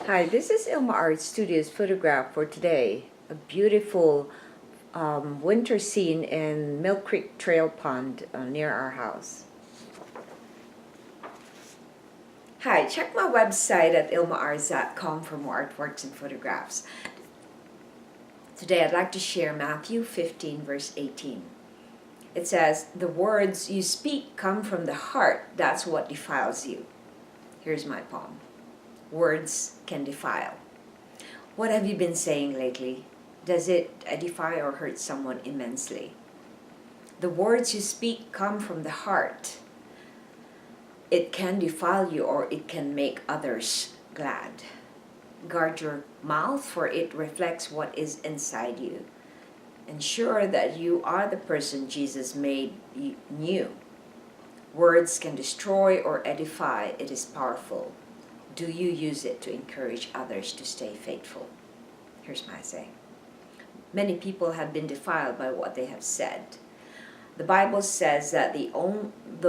Hi, this is Ilma Art Studios photograph for today. A beautiful winter scene in Mill Creek Trail Pond near our house. Hi, check my website at ilmaarts.com for more artworks and photographs. Today I'd like to share Matthew 15 verse 18. It says, "The words you speak come from the heart, that's what defiles you." Here's my poem. Words can defile. What have you been saying lately? Does it edify or hurt someone immensely? The words you speak come from the heart. It can defile you or it can make others glad. Guard your mouth, for it reflects what is inside you. Ensure that you are the person Jesus made you new. Words can destroy or edify. It is powerful. Do you use it to encourage others to stay faithful? Here's my saying. Many people have been defiled by what they have said. The Bible says that the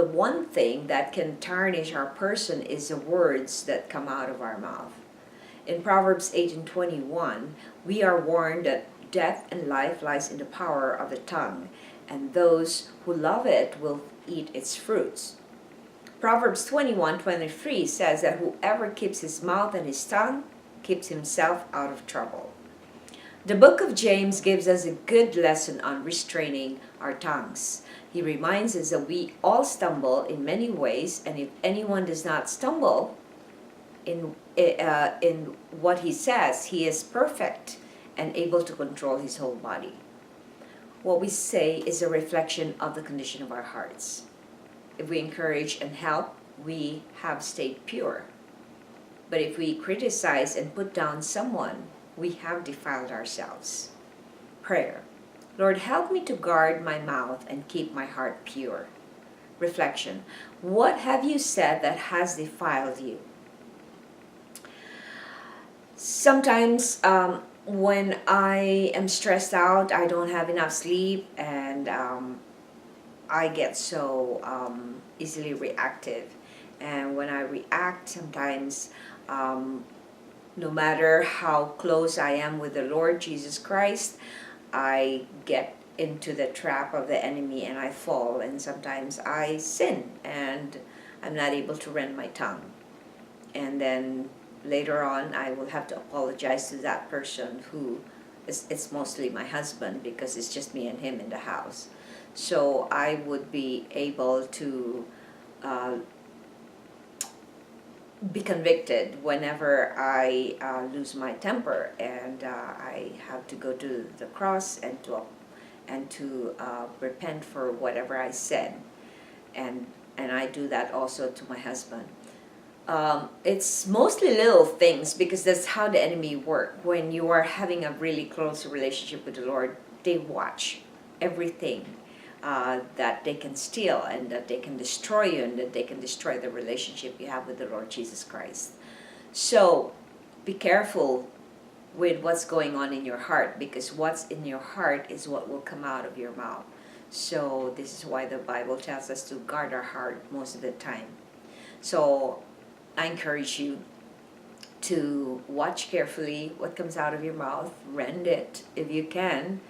one thing that can tarnish our person is the words that come out of our mouth. In Proverbs 18:21, we are warned that death and life lies in the power of the tongue, and those who love it will eat its fruits. Proverbs 21:23 says that whoever keeps his mouth and his tongue keeps himself out of trouble. The book of James gives us a good lesson on restraining our tongues. He reminds us that we all stumble in many ways, and if anyone does not stumble in what he says, he is perfect and able to control his whole body. What we say is a reflection of the condition of our hearts. If we encourage and help, we have stayed pure. But if we criticize and put down someone, we have defiled ourselves. Prayer. Lord, help me to guard my mouth and keep my heart pure. Reflection. What have you said that has defiled you? Sometimes when I am stressed out, I don't have enough sleep, and I get so easily reactive. And when I react, sometimes no matter how close I am with the Lord Jesus Christ, I get into the trap of the enemy and I fall, and sometimes I sin and I'm not able to rend my tongue. And then later on I will have to apologize to that person who it's mostly my husband, because it's just me and him in the house. So I would be able to be convicted whenever I lose my temper, and I have to go to the cross and to repent for whatever I said, and I do that also to my husband. It's mostly little things, because that's how the enemy works. When you are having a really close relationship with the Lord, they watch everything that they can steal, and that they can destroy you, and that they can destroy the relationship you have with the Lord Jesus Christ. So be careful with what's going on in your heart, because what's in your heart is what will come out of your mouth. So this is why the Bible tells us to guard our heart most of the time. So I encourage you to watch carefully what comes out of your mouth. Rend it if you can.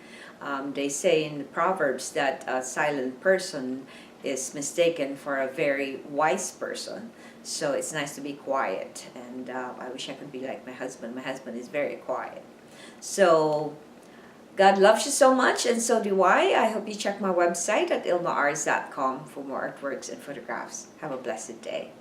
They say in the Proverbs that a silent person is mistaken for a very wise person. So it's nice to be quiet, and I wish I could be like my husband. My husband is very quiet. So God loves you so much, and so do I. I hope you check my website at ilmaarts.com for more artworks and photographs. Have a blessed day.